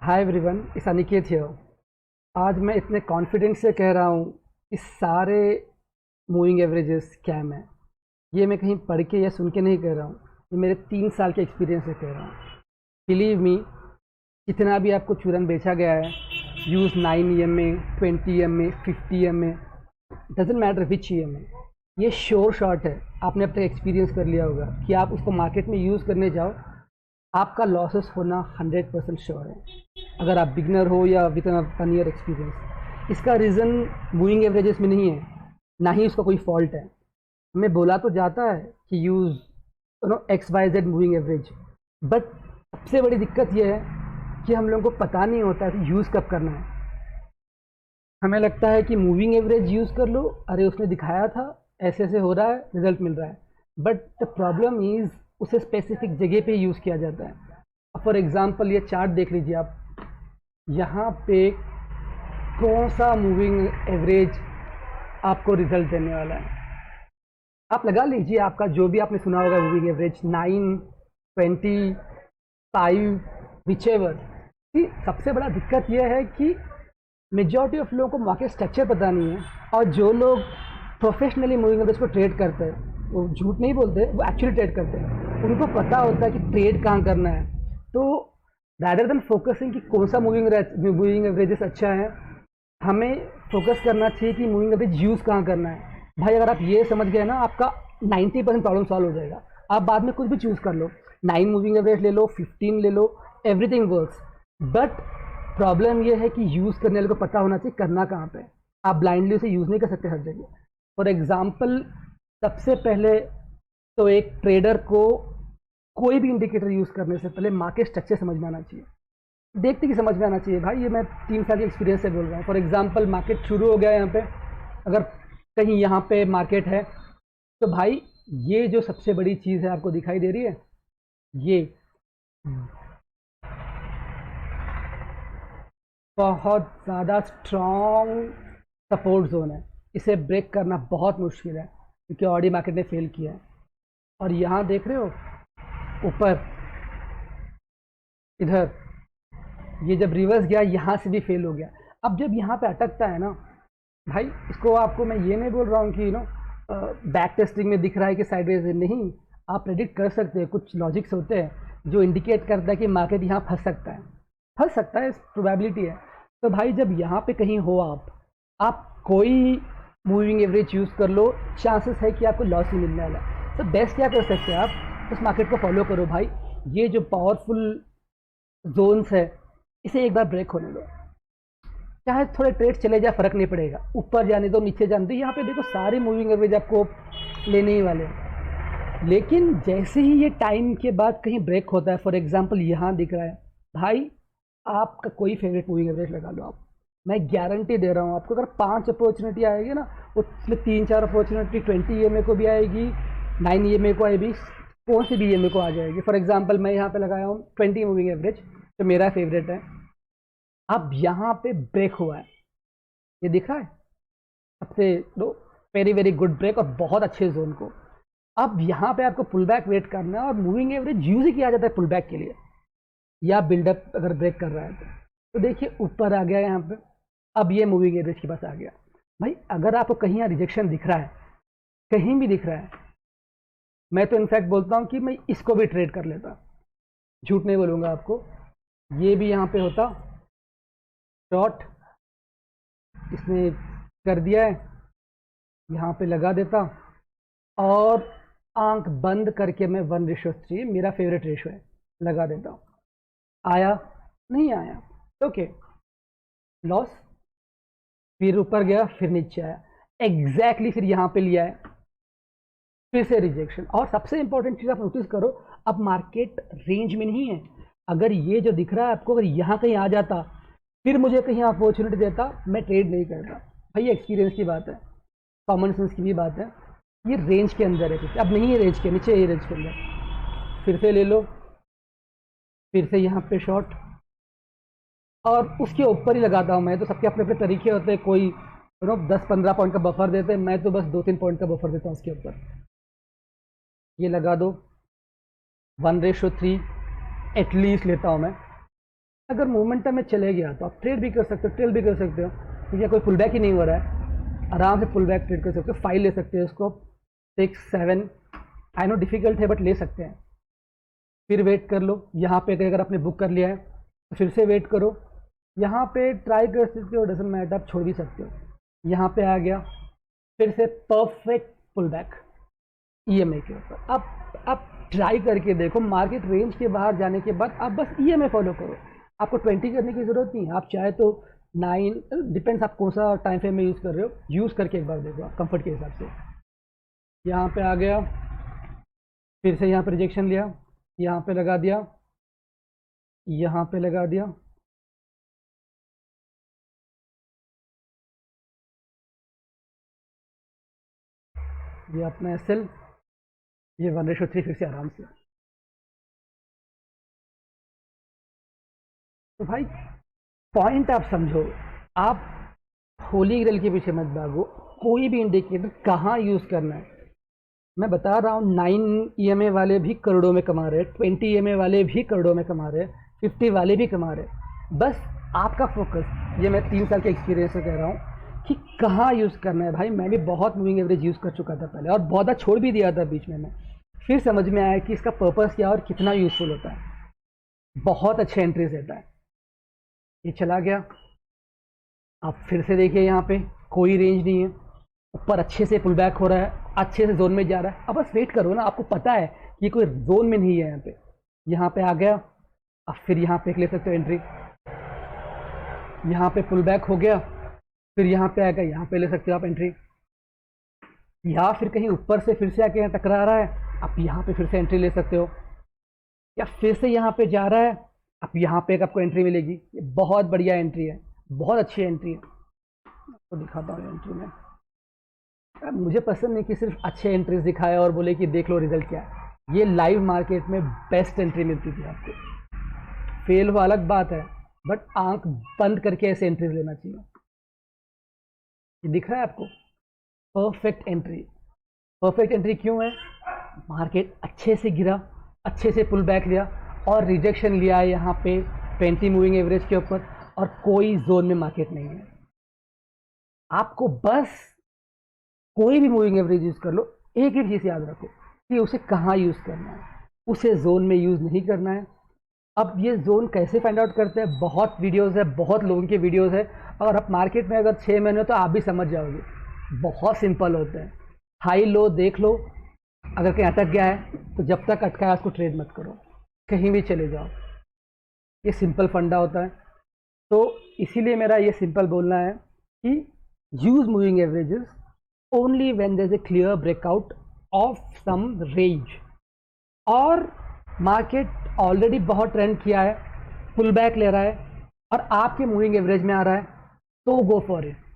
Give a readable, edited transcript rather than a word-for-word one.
Hi everyone, इस Aniket here. आज मैं इतने कॉन्फिडेंस से कह रहा हूँ कि सारे मूविंग एवरेजेस स्कैम है। ये मैं कहीं पढ़ के या सुन के नहीं कह रहा हूँ, ये मेरे 3 साल के एक्सपीरियंस से कह रहा हूँ। बिलीव मी, जितना भी आपको चूरन बेचा गया है, यूज़ 9 EM में, 20 EM में, 50 EM में, डजेंट मैटर विच EM में, ये श्योर शॉट है। आपने अब तक एक्सपीरियंस कर लिया होगा कि आप उसको मार्केट में यूज़ करने जाओ, आपका लॉसेस होना 100% श्योर है, अगर आप बिगनर हो या विद 1 ईयर एक्सपीरियंस। इसका रीज़न मूविंग एवरेजेस में नहीं है, ना ही उसका कोई फॉल्ट है। हमें बोला तो जाता है कि use XYZ moving average, but सबसे बड़ी दिक्कत यह है कि हम लोगों को पता नहीं होता है कि यूज़ कब करना है। हमें लगता है कि मूविंग एवरेज यूज़ कर लो, अरे उसने दिखाया था ऐसे ऐसे हो रहा है, रिजल्ट मिल रहा है, बट द प्रॉब्लम इज़ उसे स्पेसिफिक जगह पे यूज़ किया जाता है। फॉर एग्जांपल ये चार्ट देख लीजिए आप, यहाँ पे कौन सा मूविंग एवरेज आपको रिजल्ट देने वाला है, आप लगा लीजिए। आपका जो भी आपने सुना होगा मूविंग एवरेज 9, 20, 5, विच एवर। सबसे बड़ा दिक्कत यह है कि मेजॉरिटी ऑफ लोगों को मार्केट स्ट्रक्चर पता नहीं है, और जो लोग प्रोफेशनली मूविंग एवरेज को ट्रेड करते हैं वो झूठ नहीं बोलते, वो एक्चुअली ट्रेड करते हैं। उनको पता होता है कि ट्रेड कहाँ करना है। तो रैदर देन फोकसिंग कि कौन सा मूविंग एवरेजेस अच्छा है, हमें फोकस करना चाहिए कि मूविंग एवरेज यूज़ कहाँ करना है। भाई अगर आप ये समझ गए ना, आपका 90% प्रॉब्लम सॉल्व हो जाएगा। आप बाद में कुछ भी चूज़ कर लो, 9 मूविंग एवरेज ले लो, 15 ले लो, एवरीथिंग वर्क्स। बट प्रॉब्लम ये है कि यूज़ करने वाले को पता होना चाहिए करना कहाँ पे। आप ब्लाइंडली उसे यूज़ नहीं कर सकते हर जगह। फॉर एग्जाम्पल, सबसे पहले तो एक ट्रेडर को कोई भी इंडिकेटर यूज़ करने से पहले मार्केट स्ट्रक्चर समझ में आना चाहिए, देखते कि समझ में आना चाहिए। भाई ये मैं 3 साल के एक्सपीरियंस से बोल रहा हूँ। फॉर एग्जाम्पल, मार्केट शुरू हो गया यहाँ पे, अगर कहीं यहाँ पे मार्केट है, तो भाई ये जो सबसे बड़ी चीज़ है आपको दिखाई दे रही है, ये बहुत ज़्यादा स्ट्रॉन्ग सपोर्ट जोन है। इसे ब्रेक करना बहुत मुश्किल है क्योंकि ऑडी मार्केट ने फेल किया है। और यहाँ देख रहे हो ऊपर, इधर ये जब रिवर्स गया यहाँ से भी फेल हो गया। अब जब यहाँ पे अटकता है ना भाई, इसको आपको मैं ये नहीं बोल रहा हूँ कि बैक टेस्टिंग में दिख रहा है कि साइडवेज है, नहीं। आप प्रेडिक्ट कर सकते हैं, कुछ लॉजिक्स होते हैं जो इंडिकेट करता है कि मार्केट यहाँ फंस सकता है, प्रोबेबिलिटी है। तो भाई जब यहाँ पे कहीं हो आप कोई मूविंग एवरेज यूज़ कर लो, चांसेस है कि आपको लॉस ही मिलने वाला है। तो बेस्ट क्या कर सकते हैं आप, उस मार्केट को फॉलो करो भाई। ये जो पावरफुल जोन्स है, इसे एक बार ब्रेक होने दो, चाहे थोड़े ट्रेड चले जाए फर्क नहीं पड़ेगा, ऊपर जाने दो नीचे जाने दो। यहाँ पे देखो सारे मूविंग एवरेज आपको लेने ही वाले हैं। लेकिन जैसे ही ये टाइम के बाद कहीं ब्रेक होता है, फॉर एग्जांपल यहाँ दिख रहा है भाई, आपका कोई फेवरेट मूविंग एवरेज लगा लो आप, मैं गारंटी दे रहा हूँ आपको। अगर 5 अपॉर्चुनिटी आएगी ना, उसमें 3-4 अपॉर्चुनिटी 20 EMA को भी आएगी, 9 EMA को आएगी, कौन सी भी EMA को आ जाएगी। फॉर एग्जाम्पल मैं यहाँ पे लगाया हूँ 20 मूविंग एवरेज, जो मेरा फेवरेट है। अब यहाँ पे ब्रेक हुआ है, ये दिख रहा है सबसे वेरी वेरी गुड ब्रेक और बहुत अच्छे जोन को। अब यहाँ पे आपको पुल बैक वेट करना है, और मूविंग एवरेज यूज ही किया जाता है पुल बैक के लिए, या बिल्डअप अगर ब्रेक कर रहा है तो देखिए ऊपर आ गया यहाँ पे। अब ये मूविंग एवरेज के पास आ गया। भाई अगर आपको कहीं यहाँ रिजेक्शन दिख रहा है, कहीं भी दिख रहा है, मैं तो इनफैक्ट बोलता हूँ कि मैं इसको भी ट्रेड कर लेता, झूठ नहीं बोलूँगा आपको। ये भी यहाँ पे होता शॉर्ट, इसने कर दिया है, यहाँ पे लगा देता, और आंख बंद करके मैं 1:3, मेरा फेवरेट रेशो है, लगा देता हूँ। आया नहीं आया, ओके, लॉस। फिर ऊपर गया, फिर नीचे आया, एग्जैक्टली फिर यहाँ पे लिया है, फिर से रिजेक्शन। और सबसे इंपॉर्टेंट चीज़ आप नोटिस करो, अब मार्केट रेंज में नहीं है। अगर ये जो दिख रहा है आपको, अगर यहाँ कहीं आ जाता, फिर मुझे कहीं अपॉर्चुनिटी देता, मैं ट्रेड नहीं करता। भाई ये एक्सपीरियंस की बात है, कॉमन सेंस की भी बात है। ये रेंज के अंदर है, अब नहीं है रेंज के नीचे, ये रेंज के अंदर। फिर से ले लो, फिर से यहाँ पे शॉर्ट, और उसके ऊपर ही लगाता हूँ मैं। तो सबके अपने अपने तरीके होते हैं, कोई 10-15 पॉइंट का बफर देते हैं, मैं तो बस 2-3 पॉइंट का बफर देता हूँ उसके ऊपर। ये लगा दो, 1:3 एटलीस्ट लेता हूँ मैं। अगर मोमेंटम में चले गया तो आप ट्रेड भी कर सकते हो, ट्रेल भी कर सकते हो, क्योंकि कोई पुल बैक ही नहीं हो रहा है, आराम से पुल बैक ट्रेड कर सकते हो, 5 ले सकते हो इसको, 6 7, आई नो डिफिकल्ट है बट ले सकते हैं। फिर वेट कर लो, यहाँ पे अगर आपने बुक कर लिया है तो फिर से वेट करो, यहाँ पे ट्राई कर सकते हो, डजंट मैटर, आप छोड़ भी सकते हो। यहाँ पे आ गया, फिर से परफेक्ट पुल बैक ईएमए के ऊपर। अब ट्राई करके देखो, मार्केट रेंज के बाहर जाने के बाद आप बस ईएमए फॉलो करो, आपको 20 करने की ज़रूरत नहीं है, आप चाहे तो 9, डिपेंड्स आप कौन सा टाइम फ्रेम में यूज़ कर रहे हो, यूज़ करके एक बार देखो आप कंफर्ट के हिसाब से। यहाँ पे आ गया, फिर से यहाँ पे रिजेक्शन लिया, यहाँ पे लगा दिया, यहाँ पे लगा दिया, ये अपना एसएल, ये 1:3 फिर से आराम से। तो भाई पॉइंट आप समझो, आप होली ग्रेल के पीछे मत भागो, कोई भी इंडिकेटर कहाँ यूज़ करना है। मैं बता रहा हूँ 9 ईएमए वाले भी करोड़ों में कमा रहे हैं, 20 ईएमए वाले भी करोड़ों में कमा रहे हैं, 50 वाले भी कमा रहे हैं। बस आपका फोकस, ये मैं 3 साल के एक्सपीरियंस से कह रहा हूँ कि कहाँ यूज़ करना है। भाई मैं भी बहुत मूविंग एवरेज यूज़ कर चुका था पहले, और बहुत छोड़ भी दिया था बीच में मैं, फिर समझ में आया कि इसका पर्पस क्या और कितना यूज़फुल होता है, बहुत अच्छे एंट्रीज देता है। ये चला गया, आप फिर से देखिए, यहाँ पे कोई रेंज नहीं है, ऊपर अच्छे से पुल बैक हो रहा है, अच्छे से जोन में जा रहा है। अब बस वेट करो ना, आपको पता है कि कोई जोन में नहीं है। यहाँ पे आ गया, अब फिर यहाँ पे ले सकते हो एंट्री, यहाँ पे पुल बैक हो गया, फिर यहाँ पे आ गया, यहाँ पे ले सकते हो आप एंट्री, या फिर कहीं ऊपर से फिर से आके यहाँ टकरा रहा है, आप यहाँ पे फिर से एंट्री ले सकते हो, या फिर से यहाँ पे जा रहा है, अब यहाँ पे एक आपको एंट्री मिलेगी। ये बहुत बढ़िया एंट्री है, बहुत अच्छी एंट्री है, आपको दिखाता हूँ एंट्री में। अब मुझे पसंद नहीं कि सिर्फ अच्छे एंट्रीज दिखाए और बोले कि देख लो रिजल्ट क्या है। ये लाइव मार्केट में बेस्ट एंट्री मिलती थी आपको, फेल हुआ अलग बात है, बट आंख बंद करके ऐसे एंट्रीज लेना चाहिए। ये दिख रहा है आपको, परफेक्ट एंट्री। परफेक्ट एंट्री क्यों है? मार्केट अच्छे से गिरा, अच्छे से पुल बैक लिया और रिजेक्शन लिया है यहाँ पे 20 मूविंग एवरेज के ऊपर, और कोई जोन में मार्केट नहीं है। आपको बस कोई भी मूविंग एवरेज यूज़ कर लो, एक ही चीज़ याद रखो कि उसे कहाँ यूज़ करना है, उसे जोन में यूज़ नहीं करना है। अब ये जोन कैसे फाइंड आउट करते हैं, बहुत वीडियोस है, बहुत लोगों के वीडियोस है, और आप मार्केट में अगर 6 महीने तो आप भी समझ जाओगे, बहुत सिंपल होते हैं। हाई लो देख लो, अगर कहीं अटक गया है तो जब तक अटका है उसको ट्रेड मत करो, कहीं भी चले जाओ। ये सिंपल फंडा होता है। तो इसीलिए मेरा ये सिंपल बोलना है कि use moving averages only when there is a clear breakout of some range, और मार्केट ऑलरेडी बहुत ट्रेंड किया है, पुल बैक ले रहा है और आपके मूविंग एवरेज में आ रहा है, तो गो फॉर इट।